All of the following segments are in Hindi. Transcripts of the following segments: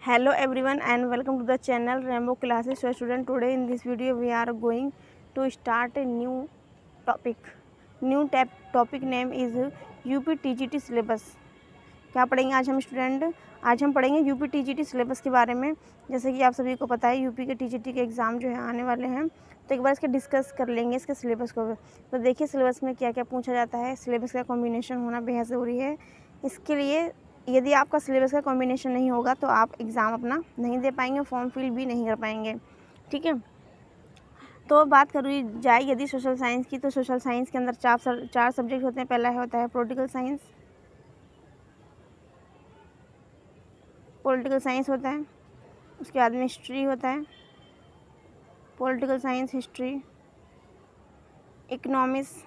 Hello everyone and welcome to the channel Rainbow Classes. So student, today in this video we are going to start a new topic. Topic name is UPTGT syllabus. क्या पढ़ेंगे आज हम स्टूडेंट? आज हम पढ़ेंगे UPTGT सिलेबस के बारे में। जैसे कि आप सभी को पता है यूपी के टीजीटी के एग्ज़ाम जो है आने वाले हैं, तो एक बार इसके डिस्कस कर लेंगे इसके सिलेबस को। तो देखिए सिलेबस में क्या क्या पूछा जाता है। सिलेबस का कॉम्बिनेशन होना बेहद ज़रूरी है। इसके लिए यदि आपका सिलेबस का कॉम्बिनेशन नहीं होगा तो आप एग्ज़ाम अपना नहीं दे पाएंगे, फॉर्म फिल भी नहीं कर पाएंगे। ठीक है, तो बात करी जाए यदि सोशल साइंस की, तो सोशल साइंस के अंदर चार सब्जेक्ट होते हैं। पहला होता है पॉलिटिकल साइंस होता है। उसके बाद में हिस्ट्री होता है, पॉलिटिकल साइंस, हिस्ट्री, इकोनॉमिक्स।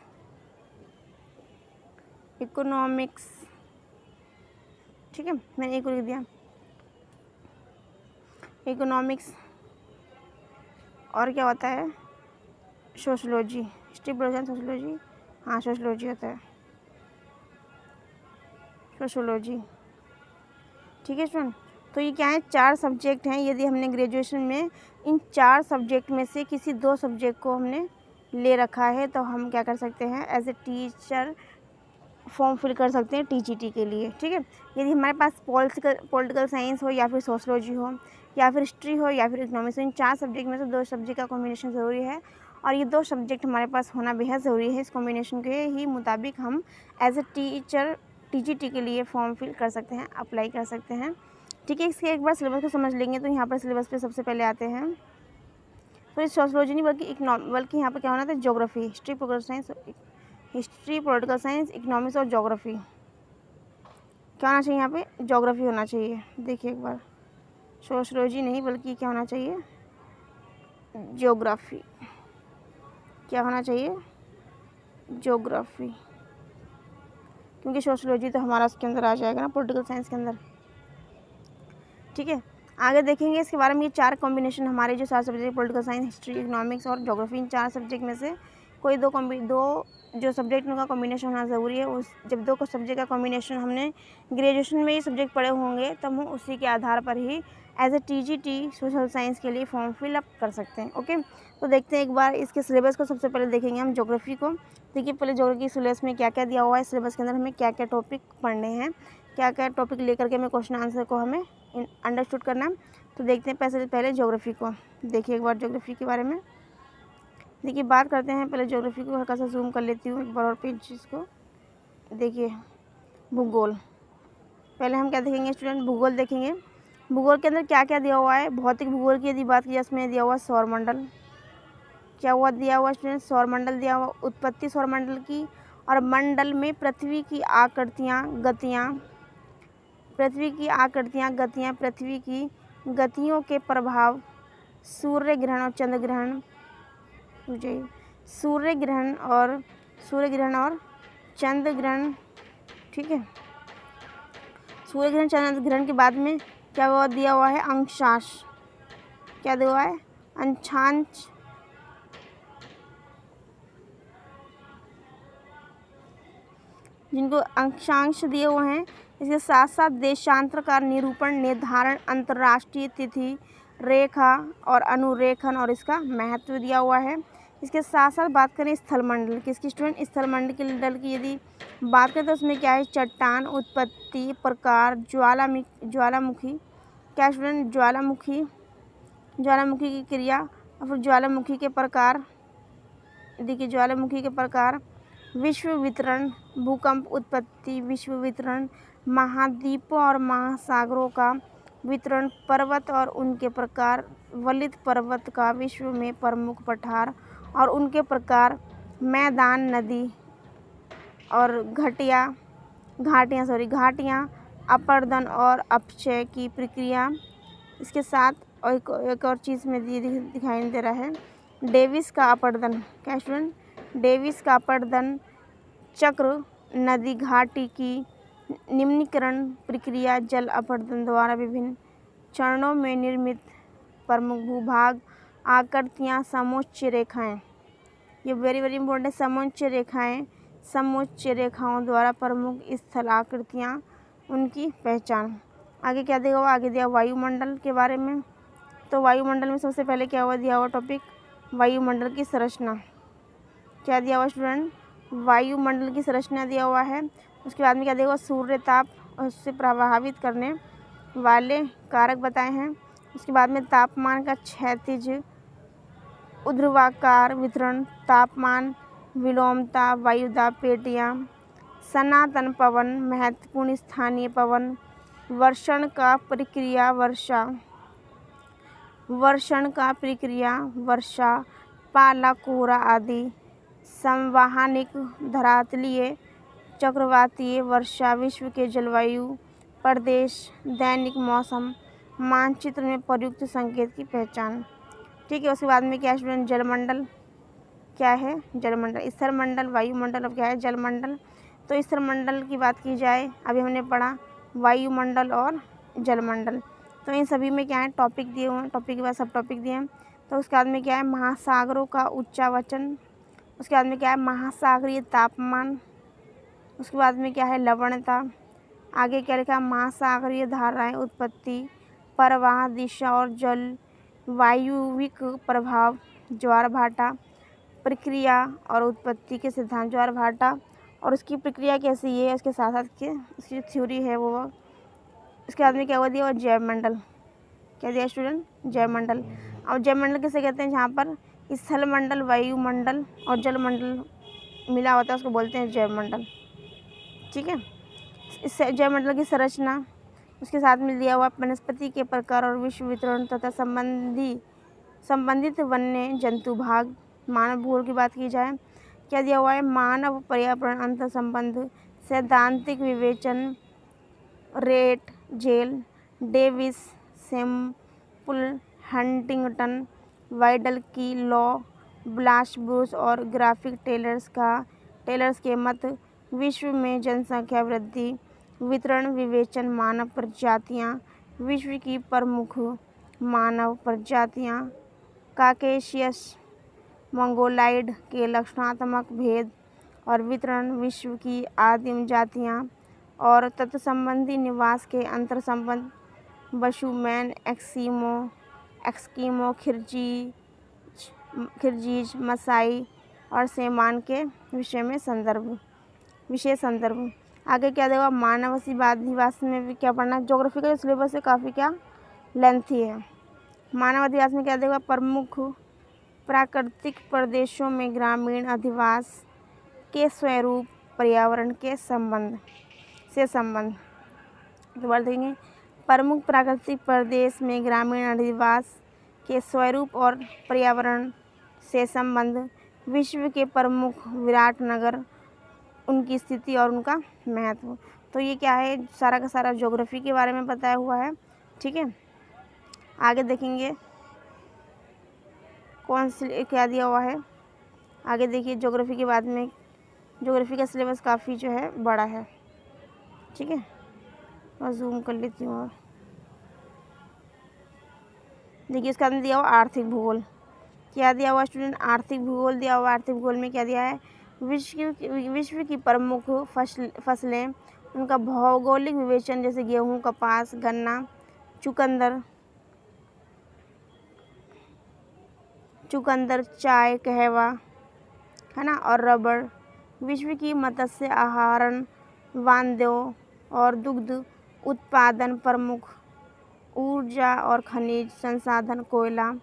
ठीक है, मैंने एक लिख दिया इकोनॉमिक्स। और क्या होता है? Sociology, history, political, sociology. हाँ, सोशलॉजी होता है, सोशलॉजी। ठीक है स्टूडेंट, तो ये क्या है? चार सब्जेक्ट हैं। यदि हमने ग्रेजुएशन में इन चार सब्जेक्ट में से किसी दो सब्जेक्ट को हमने ले रखा है तो हम क्या कर सकते हैं? As a teacher form fill कर सकते हैं टीजीटी के लिए। ठीक है, यदि हमारे पास पॉलिटिकल साइंस हो या फिर सोशलॉजी हो या फिर हिस्ट्री हो या फिर इकोनॉमिक्स हो, इन चार सब्जेक्ट में से दो सब्जेक्ट का कॉम्बिनेशन ज़रूरी है और ये दो सब्जेक्ट हमारे पास होना बेहद ज़रूरी है। इस कॉम्बिनेशन के ही मुताबिक हम एज ए टीचर टीजीटी के लिए फॉर्म फिल कर सकते हैं, अप्लाई कर सकते हैं। ठीक है, इसके एक बार सिलेबस को समझ लेंगे तो यहाँ पर सिलेबस पे सबसे पहले आते हैं। तो इस सोशलॉजी नहीं बल्कि यहाँ पर क्या होना था? Geography, history, political science, economics और ज्योग्राफी। क्या होना चाहिए यहाँ पे? ज्योग्राफी होना चाहिए। देखिए एक बार, सोशलॉजी नहीं बल्कि क्या होना चाहिए? ज्योग्राफी। क्या होना चाहिए? ज्योग्राफी, क्योंकि सोशलॉजी तो हमारा उसके अंदर आ जाएगा ना, पॉलिटिकल साइंस के अंदर। ठीक है, आगे देखेंगे इसके बारे में। ये चार कॉम्बिनेशन हमारे जो चार subject, political science, history, economics और ज्योग्राफी, इन चार सब्जेक्ट में से कोई दो जो सब्जेक्ट उनका कॉम्बिनेशन होना ज़रूरी है। उस जब दो को सब्जेक्ट का कॉम्बिनेशन हमने ग्रेजुएशन में ये सब्जेक्ट पढ़े होंगे तब हम उसी के आधार पर ही as a TGT social science के लिए फॉर्म फिल अप कर सकते हैं। ओके, तो देखते हैं एक बार इसके सिलेबस को। सबसे पहले देखेंगे हम ज्योग्राफी को। देखिए पहले ज्योग्राफी सिलेबस में क्या क्या दिया हुआ है, सिलेबस के अंदर हमें क्या क्या टॉपिक पढ़ने हैं, क्या क्या टॉपिक लेकर के हमें क्वेश्चन आंसर को हमें अंडरस्टूड करना है। तो देखते हैं पहले ज्योग्राफी को। देखिए एक बार ज्योग्राफी के बारे में देखिए बात करते हैं। पहले ज्योग्राफी को हल्का सा जूम कर लेती हूँ एक बार और पेज को। देखिए भूगोल, पहले हम क्या देखेंगे स्टूडेंट? भूगोल देखेंगे। भूगोल के अंदर क्या क्या दिया हुआ है? भौतिक भूगोल की यदि बात की, इसमें दिया हुआ सौरमंडल। क्या हुआ दिया हुआ स्टूडेंट? सौरमंडल दिया हुआ, उत्पत्ति सौरमंडल की और मंडल में पृथ्वी की आकृतियाँ, गतियाँ, पृथ्वी की गतियों के प्रभाव, सूर्य ग्रहण और चंद्र ग्रहण, सूर्य ग्रहण और चंद्र ग्रहण। ठीक है, सूर्य ग्रहण चंद्र ग्रहण के बाद में क्या हुआ दिया हुआ है? अंशांश। क्या दिया हुआ है? अंशांश। जिनको अंशांश दिए हुए हैं। इसके साथ साथ देशांतर का निरूपण, निर्धारण, अंतर्राष्ट्रीय तिथि, रेखा और अनुरेखण और इसका महत्व दिया हुआ है। इसके साथ साथ बात करें स्थलमंडल की, इसकी स्टूडेंट स्थलमंडल की यदि बात करें तो उसमें क्या है? चट्टान, उत्पत्ति, प्रकार, ज्वालामुखी। क्या स्टूडेंट? ज्वालामुखी की क्रिया और फिर ज्वालामुखी के प्रकार। देखिए ज्वालामुखी के प्रकार, विश्व वितरण, भूकंप उत्पत्ति, विश्व वितरण, महाद्वीपों और महासागरों का वितरण, पर्वत और उनके प्रकार, वलित पर्वत का विश्व में प्रमुख पठार और उनके प्रकार, मैदान, नदी और घाटियाँ, अपरदन और अपक्षय की प्रक्रिया। इसके साथ एक और चीज़ में दिखाई दे रहा है, डेविस का अपरदन। क्या स्टूडेंट? डेविस का अपरदन चक्र, नदी घाटी की निम्नीकरण प्रक्रिया, जल अपरदन द्वारा विभिन्न चरणों में निर्मित प्रमुख भूभाग, आकृतियाँ, समोच्च रेखाएं। ये वेरी वेरी इंपॉर्टेंट है। समोच्च रेखाओं द्वारा प्रमुख स्थल आकृतियाँ, उनकी पहचान। आगे क्या दिया हुआ, आगे दिया वायुमंडल के बारे में। तो वायुमंडल में सबसे पहले क्या हुआ, दिया हुआ टॉपिक वायुमंडल की संरचना। क्या दिया हुआ स्टूडेंट, वायुमंडल की संरचना दिया हुआ है। उसके बाद में क्या दिया हुआ, सूर्य ताप उससे प्रभावित करने वाले कारक बताए हैं। उसके बाद में तापमान का क्षैतिज ऊर्ध्वाकार वितरण, तापमान विलोमता, वायुदाब पेटियाँ, सनातन पवन, महत्वपूर्ण स्थानीय पवन, वर्षण का प्रक्रिया वर्षा, पाला कोहरा आदि, संवहनिक धरातलीय चक्रवातीय वर्षा, विश्व के जलवायु प्रदेश, दैनिक मौसम मानचित्र में प्रयुक्त संकेत की पहचान। ठीक है, उसके बाद में क्या स्टूडेंट, जलमंडल क्या है, जलमंडल, स्थलमंडल, वायुमंडल, अब क्या है जलमंडल। तो स्थलमंडल की बात की जाए, अभी हमने पढ़ा वायुमंडल और जलमंडल, तो इन सभी में क्या है टॉपिक दिए हुए हैं, टॉपिक के बाद सब टॉपिक दिए हैं। तो उसके बाद में क्या है महासागरों का उच्चावचन, उसके बाद में क्या है महासागरीय तापमान, उसके बाद में क्या है लवणता, आगे क्या लिखा है महासागरीय धाराएं उत्पत्ति, प्रवाह, दिशा और जल वायुविक प्रभाव, ज्वार भाटा, प्रक्रिया और उत्पत्ति के सिद्धांत, ज्वार भाटा और उसकी प्रक्रिया कैसी है, उसके साथ साथ के उसकी थ्योरी है वो। इसके बाद में क्या हुआ दिया, जैवमंडल, क्या दिया स्टूडेंट, जैवमंडल। और जैवमंडल किसे कहते हैं, जहाँ पर स्थलमंडल, वायुमंडल और जलमंडल मिला होता है उसको बोलते हैं जैवमंडल। ठीक है, इस जैवमंडल की संरचना, उसके साथ में दिया हुआ वनस्पति के प्रकार और विश्व वितरण तथा संबंधित वन्य जंतु भाग। मानव भूगोल की बात की जाए, क्या दिया हुआ है मानव पर्यावरण अंतर संबंध, सैद्धांतिक विवेचन, Ratzel, Davis, Semple, Huntington, Vidal की लॉ, ब्लासबुश और ग्राफिक टेलर्स के मत, विश्व में जनसंख्या वृद्धि, वितरण विवेचन, मानव प्रजातियाँ, विश्व की प्रमुख मानव प्रजातियाँ, काकेशियस मंगोलाइड के लक्षणात्मक भेद और वितरण, विश्व की आदिम जातियाँ और तत्संबंधी निवास के अंतर संबंध, बशुमैन, एक्सकीमो, खिरजीज, मसाई और सेमान के विशेष संदर्भ। आगे क्या देगा मानव में भी क्या पढ़ना, ज्योग्राफी का सिलेबस है काफ़ी क्या लेंथी है। मानव अधिवास में क्या देगा, प्रमुख प्राकृतिक प्रदेशों में ग्रामीण अधिवास के स्वरूप, पर्यावरण के संबंध। दोबारा देखेंगे, प्रमुख प्राकृतिक प्रदेश में ग्रामीण अधिवास के स्वरूप और पर्यावरण से संबंध, विश्व के प्रमुख विराट नगर, उनकी स्थिति और उनका महत्व। तो ये क्या है, सारा का सारा ज्योग्राफी के बारे में बताया हुआ है। ठीक है, आगे देखेंगे कौन से क्या दिया हुआ है। आगे देखिए ज्योग्राफी के बाद में, ज्योग्राफी का सिलेबस काफ़ी जो है बड़ा है। ठीक है, और जूम कर लेती हूँ। और देखिए इसका दिया हुआ आर्थिक भूगोल, क्या दिया हुआ स्टूडेंट, आर्थिक भूगोल दिया हुआ। आर्थिक भूगोल में क्या दिया है, विश्व की प्रमुख फसलें, उनका भौगोलिक विवेचन, जैसे गेहूँ, कपास, गन्ना, चुकंदर, चाय, कहवा, है ना, और रबड़। विश्व की मत्स्य आहारण, वानदेव और दुग्ध उत्पादन, प्रमुख ऊर्जा और खनिज संसाधन, कोयला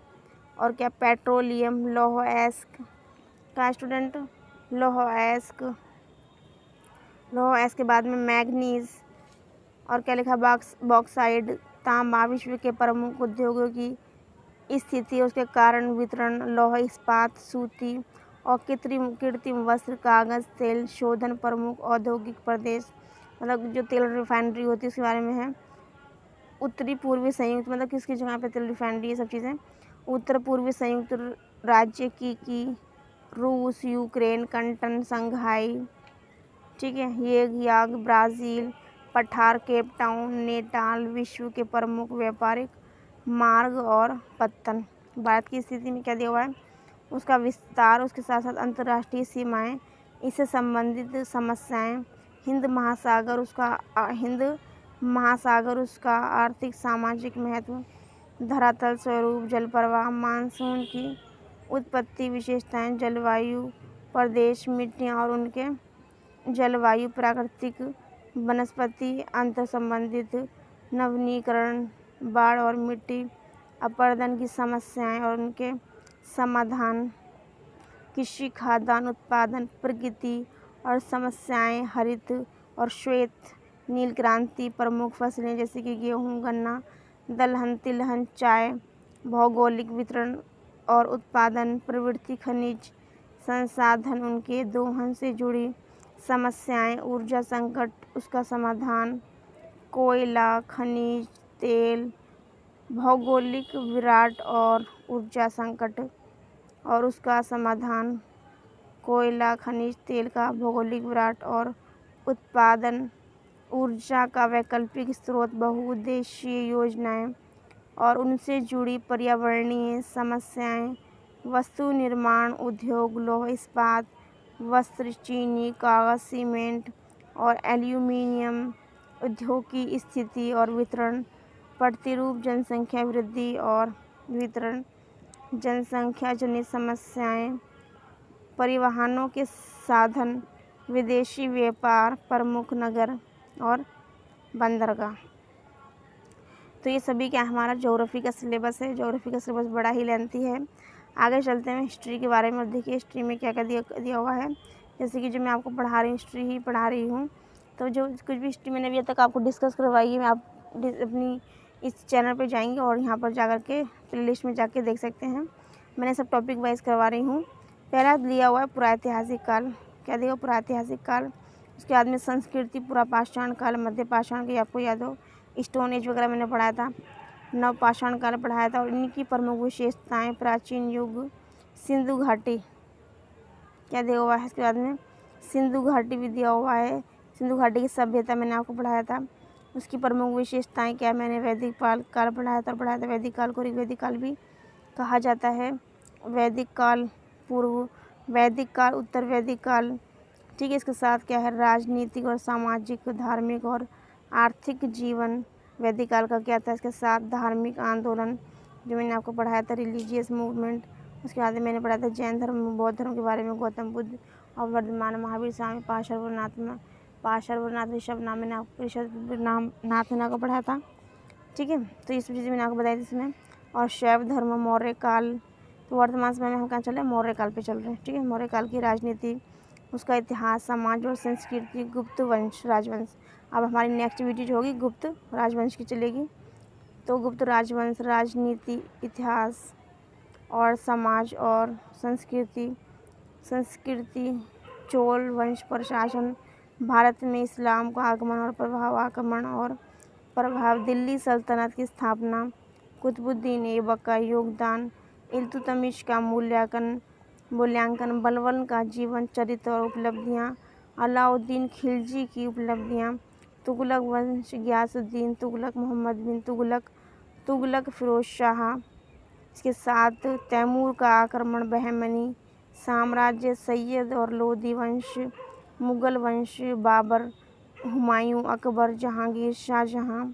और क्या पेट्रोलियम, लौह अयस्क का स्टूडेंट, लौह अयस्क के बाद में मैग्नीज और क्या लिखा बॉक्साइड, तांबा। विश्व के प्रमुख उद्योगों की स्थिति, उसके कारण, वितरण, लौह इस्पात, सूती और कृत्रिम वस्त्र, कागज़, तेल शोधन, प्रमुख औद्योगिक प्रदेश, मतलब जो तेल रिफाइनरी होती है उसके बारे में है। उत्तरी पूर्वी संयुक्त, मतलब किसकी जगह पे तेल रिफाइनरी, ये सब चीज़ें। उत्तर पूर्वी संयुक्त राज्य की रूस, यूक्रेन, कंटन, संघाई। ठीक है, याग, ब्राज़ील, पठार, केप टाउन, नेटाल। विश्व के प्रमुख व्यापारिक मार्ग और पत्तन। भारत की स्थिति में क्या दिया हुआ है, उसका विस्तार, उसके साथ साथ अंतर्राष्ट्रीय सीमाएं, इससे संबंधित समस्याएं, हिंद महासागर, उसका हिंद महासागर उसका आर्थिक सामाजिक महत्व, धरातल स्वरूप, जल प्रवाह, मानसून की उत्पत्ति विशेषताएं, जलवायु प्रदेश, मिट्टियाँ और उनके जलवायु, प्राकृतिक वनस्पति अंतर संबंधित, नवीनीकरण, बाढ़ और मिट्टी अपरदन की समस्याएं और उनके समाधान, कृषि खाद्यान्न उत्पादन प्रगति और समस्याएं, हरित और श्वेत नील क्रांति, प्रमुख फसलें जैसे कि गेहूँ, गन्ना, दलहन, तिलहन, चाय, भौगोलिक वितरण और उत्पादन प्रवृत्ति, खनिज संसाधन, उनके दोहन से जुड़ी समस्याएं, ऊर्जा संकट उसका समाधान, कोयला, खनिज तेल, भौगोलिक विराट और ऊर्जा संकट और उसका समाधान, कोयला, खनिज तेल का भौगोलिक विराट और उत्पादन, ऊर्जा का वैकल्पिक स्रोत, बहुउद्देशीय योजनाएं और उनसे जुड़ी पर्यावरणीय समस्याएं, वस्तु निर्माण उद्योग, लौह इस्पात, वस्त्र, चीनी, कागज़, सीमेंट और एल्यूमीनियम उद्योग की स्थिति और वितरण, प्रतिरूप, जनसंख्या वृद्धि और वितरण, जनसंख्या जनित समस्याएं, परिवहनों के साधन, विदेशी व्यापार, प्रमुख नगर और बंदरगाह। तो ये सभी क्या हमारा ज्योग्राफी का सिलेबस है। ज्योग्राफी का सिलेबस बड़ा ही लेंथी है। आगे चलते हैं हिस्ट्री के बारे में और देखिए हिस्ट्री में क्या क्या दिया हुआ है। जैसे कि जो मैं आपको पढ़ा रही हूँ, हिस्ट्री ही पढ़ा रही हूँ, तो जो कुछ भी हिस्ट्री मैंने अभी तक आपको डिस्कस करवाई है, मैं आप अपनी इस चैनल पर जाएंगे और यहाँ पर जा कर के प्लेलिस्ट में जाके देख सकते हैं। मैंने सब टॉपिक वाइज करवा रही हूँ। पहला दिया हुआ है पुराैतिहासिक काल। क्या दिया? पुराैतिहासिक काल। उसके बाद में संस्कृति, पूरा पाषाण काल, मध्य पाषाण की आपको याद हो, स्टोन एज वगैरह मैंने पढ़ाया था, नव पाषाण काल पढ़ाया था और इनकी प्रमुख विशेषताएं, प्राचीन युग, सिंधु घाटी क्या दिया हुआ है। इसके बाद में सिंधु घाटी भी दिया हुआ है। सिंधु घाटी की सभ्यता मैंने आपको पढ़ाया था, उसकी प्रमुख विशेषताएं क्या, मैंने वैदिक काल पढ़ाया था। वैदिक काल को ऋग्वैदिक काल भी कहा जाता है। वैदिक काल, पूर्व वैदिक काल, उत्तर वैदिक काल, ठीक है। इसके साथ क्या है, राजनीतिक और सामाजिक, धार्मिक और आर्थिक जीवन वैदिक काल का क्या था। इसके साथ धार्मिक आंदोलन जो मैंने आपको पढ़ाया था, रिलीजियस मूवमेंट। उसके बाद मैंने पढ़ाया था जैन धर्म, बौद्ध धर्म के बारे में, गौतम बुद्ध और वर्धमान, महावीर स्वामी, पार्श्वनाथ ऋषभ नाम मैंने आपको नाथ मैंने आपको पढ़ाया था, ठीक है। तो ये सब चीज़ें मैंने आपको बताई थी इसमें। और शैव धर्म, मौर्य काल, तो वर्तमान समय में हम कहाँ चल रहे हैं, मौर्य काल पे चल रहे हैं, ठीक है। मौर्य काल की राजनीति, उसका इतिहास, समाज और संस्कृति, गुप्त वंश, राजवंश। अब हमारी नेक्स्ट वीडियो जो होगी गुप्त राजवंश की चलेगी। तो गुप्त राजवंश, राजनीति, इतिहास और समाज और संस्कृति, चोल वंश, प्रशासन, भारत में इस्लाम का आगमन और प्रभाव, दिल्ली सल्तनत की स्थापना, कुतुबुद्दीन ऐबक का योगदान, इल्तुतमिश का मूल्यांकन, बलबन का जीवन चरित्र और उपलब्धियाँ, अलाउद्दीन खिलजी की उपलब्धियाँ, तुगलक वंश, गयासुद्दीन तुगलक, मोहम्मद बिन तुगलक, फिरोज शाह। इसके साथ तैमूर का आक्रमण, बहमनी साम्राज्य, सैयद और लोदी वंश, मुगल वंश, बाबर, हुमायूं, अकबर, जहांगीर, शाहजहां,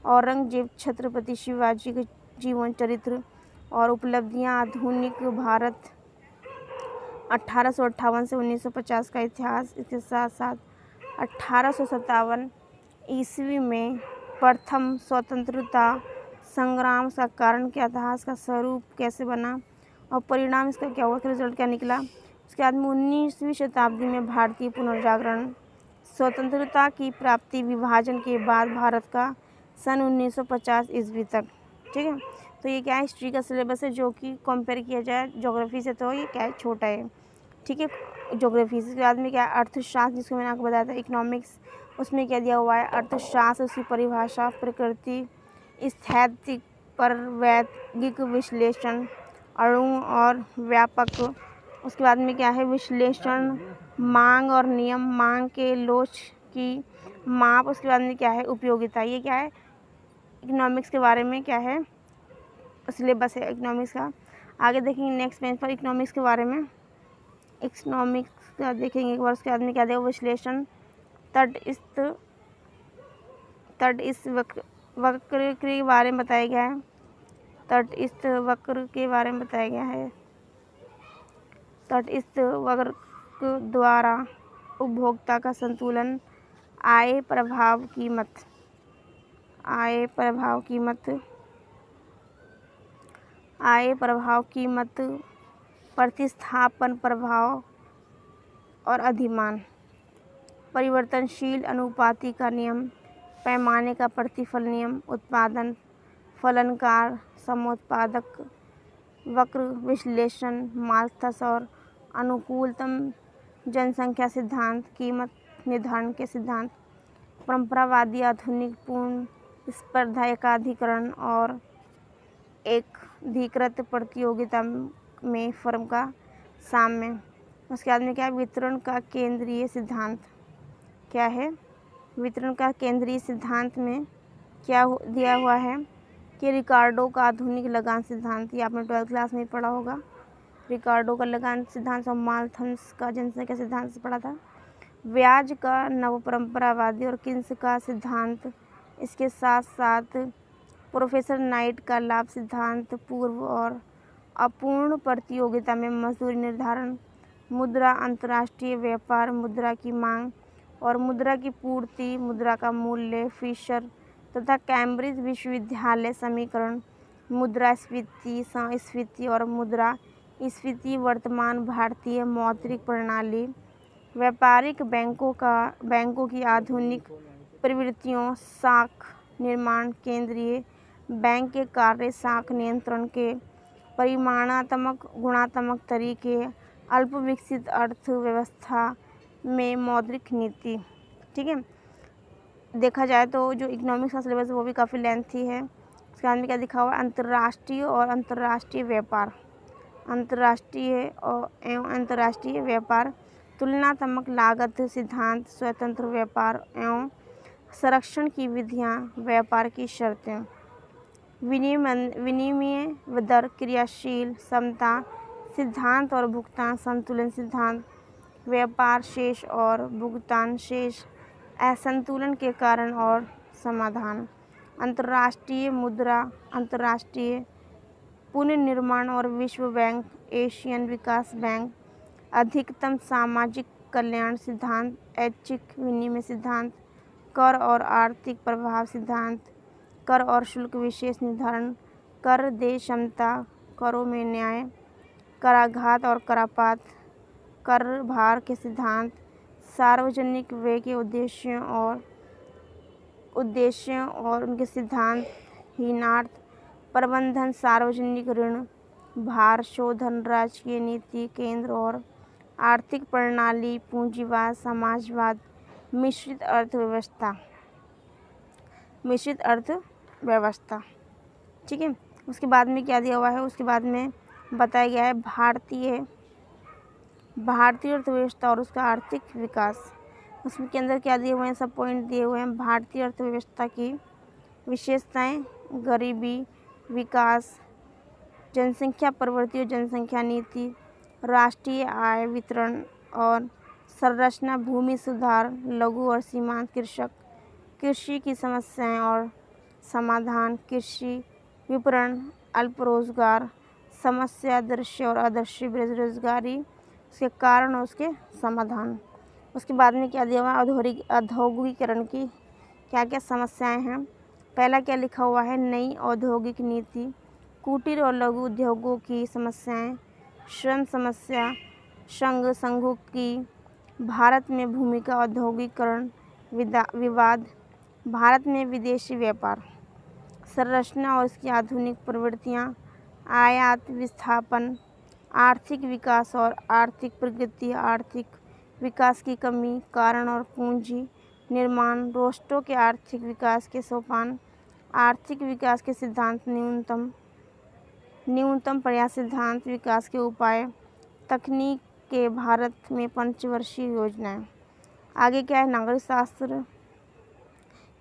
औरंगजेब, छत्रपति शिवाजी के जीवन चरित्र और उपलब्धियां, आधुनिक भारत 1858 से 1950 का इतिहास। इसके साथ साथ 1857 ईस्वी में प्रथम स्वतंत्रता संग्राम, का कारण क्या था, इसका स्वरूप कैसे बना और परिणाम इसका क्या हुआ, रिजल्ट क्या निकला। उसके बाद में 19वीं शताब्दी में भारतीय पुनर्जागरण, स्वतंत्रता की प्राप्ति, विभाजन के बाद भारत का सन 1950 ईस्वी तक, ठीक है। तो ये क्या है, हिस्ट्री का सिलेबस है, जो कि कंपेयर किया जाए ज्योग्राफी से तो ये क्या है, छोटा है, ठीक है। ज्योग्राफी से बाद में क्या है, अर्थशास्त्र, जिसको मैंने आपको बताया था, इकोनॉमिक्स, उसमें क्या दिया हुआ है, अर्थशास्त्र, उसकी परिभाषा, प्रकृति, स्थैतिक पर वैज्ञानिक विश्लेषण, अणु और व्यापक। उसके बाद में क्या है, विश्लेषण, मांग और नियम, मांग के लोच की माप। उसके बाद में क्या है, उपयोगिता। ये क्या है, इकोनॉमिक्स के बारे में क्या है, सिलेबस है इकोनॉमिक्स का। आगे देखेंगे नेक्स्ट पेज पर इकोनॉमिक्स के बारे में, इकोनॉमिक्स का देखेंगे एक बार। उसके बाद में क्या देगा, विश्लेषण, तटस्थ तट इस वक्र के बारे में बताया गया है। तट इस वक्र के बारे में बताया गया है। तट इस वक्र द्वारा उपभोक्ता का संतुलन, आय प्रभाव कीमत, आय प्रभाव कीमत, प्रतिस्थापन प्रभाव और अधिमान, परिवर्तनशील अनुपाति का नियम, पैमाने का प्रतिफल नियम, उत्पादन फलनकार समोत्पादक वक्र विश्लेषण, माल्थस और अनुकूलतम जनसंख्या सिद्धांत, कीमत निर्धारण के सिद्धांत, परंपरावादी आधुनिक पूर्ण स्पर्धा, एकाधिकरण और एकीकृत प्रतियोगिता में फर्म का साम्य। उसके बाद में क्या है, वितरण का केंद्रीय सिद्धांत। क्या है, वितरण का केंद्रीय सिद्धांत में क्या दिया हुआ है कि रिकार्डो का आधुनिक लगान सिद्धांत, ये आपने 12वीं क्लास में पढ़ा होगा। रिकार्डो का लगान सिद्धांत और माल्थस का जनसंख्या सिद्धांत से पढ़ा था। ब्याज का नवपरंपरावादी और किन्स का सिद्धांत, इसके साथ साथ प्रोफेसर नाइट का लाभ सिद्धांत, पूर्व और अपूर्ण प्रतियोगिता में मजदूरी निर्धारण, मुद्रा अंतर्राष्ट्रीय व्यापार, मुद्रा की मांग और मुद्रा की पूर्ति, मुद्रा का मूल्य, फिशर तथा कैम्ब्रिज विश्वविद्यालय समीकरण, मुद्रास्फीति, संस्फीति और मुद्रा स्फीति, वर्तमान भारतीय मौद्रिक प्रणाली, व्यापारिक बैंकों की आधुनिक प्रवृत्तियों, साख निर्माण, केंद्रीय बैंक के कार्य, साख नियंत्रण के परिमाणात्मक गुणात्मक तरीके, अल्प विकसित अर्थव्यवस्था में मौद्रिक नीति। ठीक है, देखा जाए तो जो इकोनॉमिक्स का सिलेबस है वो भी काफ़ी लेंथी है। उसके बाद में क्या दिखा हुआ है, अंतर्राष्ट्रीय और अंतर्राष्ट्रीय व्यापार, अंतर्राष्ट्रीय एवं अंतर्राष्ट्रीय व्यापार, तुलनात्मक लागत सिद्धांत, स्वतंत्र व्यापार एवं संरक्षण की विधियाँ, व्यापार की शर्तें, विनिमय दर, क्रियाशील समता सिद्धांत और भुगतान संतुलन सिद्धांत, व्यापार शेष और भुगतान शेष, असंतुलन के कारण और समाधान, अंतर्राष्ट्रीय मुद्रा, अंतर्राष्ट्रीय पुनर्निर्माण और विश्व बैंक, एशियन विकास बैंक, अधिकतम सामाजिक कल्याण सिद्धांत, ऐच्छिक विनिमय सिद्धांत, कर और आर्थिक प्रभाव सिद्धांत, कर और शुल्क विशेष निर्धारण, कर देय क्षमता, करों में न्याय, कराघात और करापात, कर भार के सिद्धांत, सार्वजनिक व्यय के उद्देश्यों और उनके सिद्धांत, हीनार्थ प्रबंधन, सार्वजनिक ऋण, भार शोधन, राजकीय नीति, केंद्र और आर्थिक प्रणाली, पूंजीवाद, समाजवाद, मिश्रित अर्थव्यवस्था। ठीक है, उसके बाद में क्या दिया हुआ है, उसके बाद में बताया गया है भारतीय अर्थव्यवस्था और उसका आर्थिक विकास। उसमें के अंदर क्या दिए हुए हैं, सब पॉइंट दिए हुए हैं। भारतीय अर्थव्यवस्था की विशेषताएं, गरीबी विकास, जनसंख्या प्रवृत्ति और जनसंख्या नीति, राष्ट्रीय आय वितरण और संरचना, भूमि सुधार, लघु और सीमांत कृषक, कृषि की समस्याएं और समाधान, कृषि विपणन, अल्प रोजगार समस्या, दृश्य और अदृश्य बेरोजगारी, उसके कारण और उसके समाधान। उसके बाद में क्या दिया हुआ है, औद्योगिकीकरण की क्या क्या समस्याएं हैं। पहला क्या लिखा हुआ है, नई औद्योगिक नीति, कुटीर और लघु उद्योगों की समस्याएं, श्रम समस्या, संघों की भारत में भूमिका, औद्योगिकीकरण विवाद, भारत में विदेशी व्यापार, संरचना और इसकी आधुनिक प्रवृत्तियाँ, आयात विस्थापन, आर्थिक विकास और आर्थिक प्रगति, आर्थिक विकास की कमी, कारण और पूंजी निर्माण, रोस्टो के आर्थिक विकास के सोपान, आर्थिक विकास के सिद्धांत, न्यूनतम प्रयास सिद्धांत, विकास के उपाय, तकनीक के भारत में पंचवर्षीय योजनाएं। आगे क्या है, नागरिक शास्त्र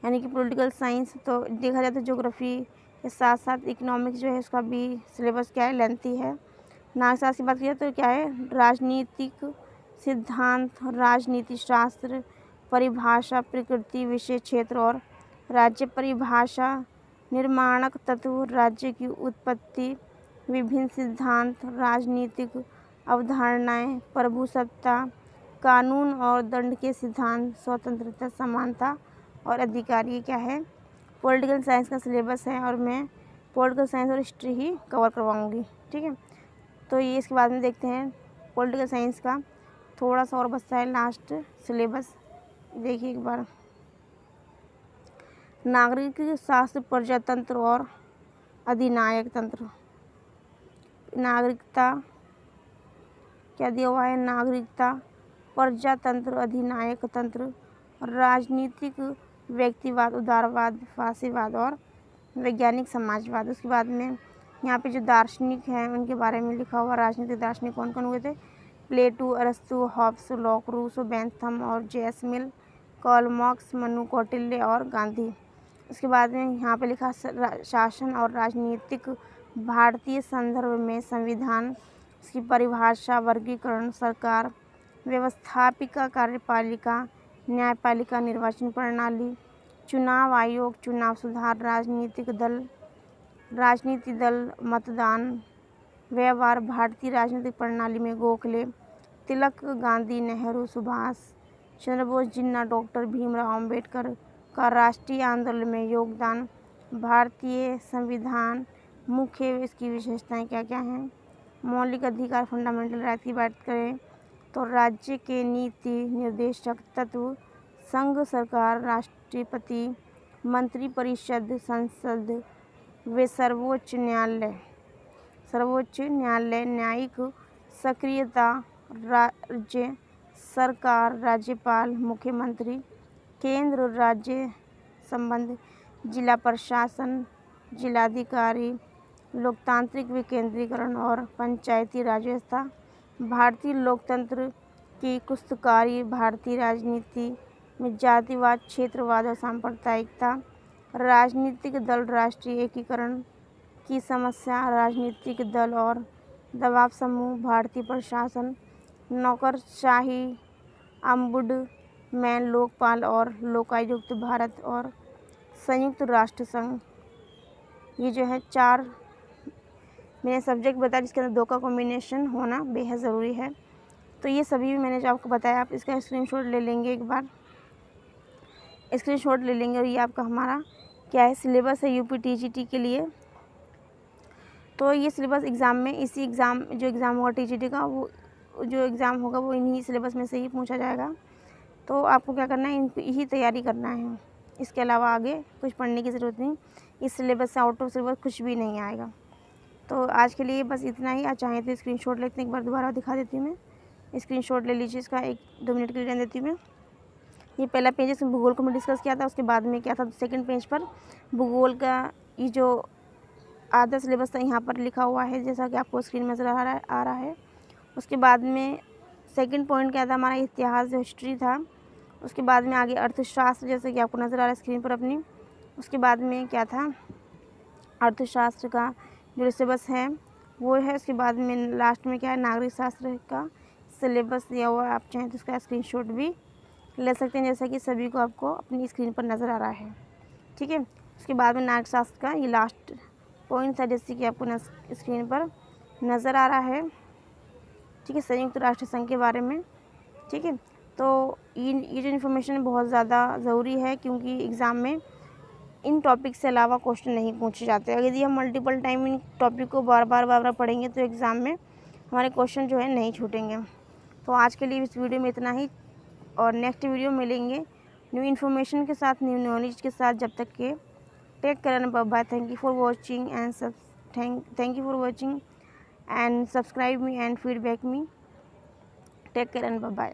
यानी कि पॉलिटिकल साइंस। तो देखा जाए तो ज्योग्राफी के साथ साथ इकोनॉमिक्स जो है उसका भी सिलेबस क्या है, लेंथी है। नागरिक शास्त्र की बात करें तो क्या है, राजनीतिक सिद्धांत, राजनीति शास्त्र, परिभाषा, प्रकृति, विषय क्षेत्र और राज्य परिभाषा, निर्माणक तत्व, राज्य की उत्पत्ति, विभिन्न सिद्धांत, राजनीतिक अवधारणाएं, प्रभुसत्ता, कानून और दंड के सिद्धांत, स्वतंत्रता, समानता और अधिकार। ये क्या है? पॉलिटिकल साइंस का सिलेबस है और मैं पॉलिटिकल साइंस और हिस्ट्री ही कवर करवाऊंगी। ठीक है, तो ये इसके बाद में देखते हैं पॉलिटिकल साइंस का थोड़ा सा और बचता है लास्ट सिलेबस। देखिए एक बार, नागरिक शास्त्र, प्रजातंत्र और अधिनायक तंत्र। नागरिकता क्या दिया हुआ है? नागरिकता, प्रजातंत्र, अधिनायक तंत्र, राजनीतिक व्यक्तिवाद, उदारवाद, फासीवाद और वैज्ञानिक समाजवाद। उसके बाद में यहाँ पे जो दार्शनिक हैं उनके बारे में लिखा हुआ। राजनीतिक दार्शनिक कौन कौन हुए थे? प्लेटो, अरस्तु, हॉब्स, लॉक, रूसो, बेंथम और जेएस मिल, कार्ल मार्क्स, मनु, कौटिल्य और गांधी। उसके बाद में यहाँ पे लिखा शासन और राजनीतिक भारतीय संदर्भ में संविधान, उसकी परिभाषा, वर्गीकरण, सरकार, व्यवस्थापिका, कार्यपालिका, न्यायपालिका, निर्वाचन प्रणाली, चुनाव आयोग, चुनाव सुधार, राजनीति दल, मतदान, व्यवहार, भारतीय राजनीतिक प्रणाली में गोखले, तिलक, गांधी, नेहरू, सुभाष चंद्र बोस, जिन्ना, डॉक्टर भीमराव अम्बेडकर का राष्ट्रीय आंदोलन में योगदान, भारतीय संविधान, मुख्य इसकी विशेषताएं क्या क्या हैं? मौलिक अधिकार, फंडामेंटल राइट की बात करें तो राज्य के नीति निर्देशक तत्व, संघ सरकार, राष्ट्रपति, मंत्रिपरिषद, संसद वे सर्वोच्च न्यायालय, न्यायिक सक्रियता, राज्य सरकार, राज्यपाल, मुख्यमंत्री, केंद्र राज्य संबंध, जिला प्रशासन, जिलाधिकारी, लोकतांत्रिक विकेंद्रीकरण और पंचायती राज व्यवस्था, भारतीय लोकतंत्र की कुस्तकारी, भारतीय राजनीति में जातिवाद, क्षेत्रवाद और सांप्रदायिकता, राजनीतिक दल, राष्ट्रीय एकीकरण की समस्या, राजनीतिक दल और दबाव समूह, भारतीय प्रशासन, नौकरशाही, अम्बुडमैन, लोकपाल और लोकायुक्त, भारत और संयुक्त राष्ट्र संघ। ये जो है 4 मैंने सब्जेक्ट बताया जिसके अंदर 2 का कॉम्बिनेशन होना बेहद ज़रूरी है। तो ये सभी भी मैंने जो आपको बताया, आप इसका स्क्रीनशॉट ले लेंगे, एक बार स्क्रीनशॉट ले लेंगे। और ये आपका हमारा क्या है? सिलेबस है यूपी टीजीटी के लिए। तो ये सिलेबस एग्ज़ाम में जो एग्ज़ाम होगा टीजीटी का, वो जो एग्ज़ाम होगा वो इन्हीं सिलेबस में से ही पूछा जाएगा। तो आपको क्या करना है? इनकी ही तैयारी करना है, इसके अलावा आगे कुछ पढ़ने की ज़रूरत नहीं। इस सिलेबस से आउट ऑफ सिलेबस कुछ भी नहीं आएगा। तो आज के लिए बस इतना ही। आज चाहें तो स्क्रीनशॉट लेते हैं, एक बार दोबारा दिखा देती हूँ मैं। स्क्रीनशॉट ले लीजिए इसका, 1-2 मिनट के लिए रहने देती हूँ मैं। ये पहला पेज इसमें भूगोल को मैं डिस्कस किया था, उसके बाद में क्या था सेकंड पेज पर भूगोल का ये जो आधा सिलेबस था यहाँ पर लिखा हुआ है, जैसा कि आपको स्क्रीन में नज़र आ रहा है। उसके बाद में सेकंड पॉइंट क्या था? हमारा इतिहास जो हिस्ट्री था। उसके बाद में आगे अर्थशास्त्र, जैसे कि आपको नज़र आ रहा है स्क्रीन पर अपनी। उसके बाद में क्या था? अर्थशास्त्र का जो सिलेबस है वो है। उसके बाद में लास्ट में क्या है? नागरिक शास्त्र का सिलेबस दिया हुआ है। आप चाहें तो उसका स्क्रीनशॉट भी ले सकते हैं, जैसा कि सभी को आपको अपनी स्क्रीन पर नज़र आ रहा है। ठीक है, उसके बाद में नागरिक शास्त्र का ये लास्ट पॉइंट था, जैसे कि आपको स्क्रीन पर नज़र आ रहा है। ठीक है, संयुक्त राष्ट्र संघ के बारे में। ठीक है, तो ये जो इन्फॉर्मेशन बहुत ज़्यादा ज़रूरी है, क्योंकि एग्ज़ाम में इन टॉपिक से अलावा क्वेश्चन नहीं पूछे जाते। अगर यदि हम मल्टीपल टाइम इन टॉपिक को बार बार पढ़ेंगे तो एग्ज़ाम में हमारे क्वेश्चन जो है नहीं छूटेंगे। तो आज के लिए इस वीडियो में इतना ही, और नेक्स्ट वीडियो मिलेंगे न्यू इन्फॉर्मेशन के साथ, न्यू नॉलेज के साथ। जब तक के take care and bye. Thank you for watching and subscribe me and feedback me. Take care and bye.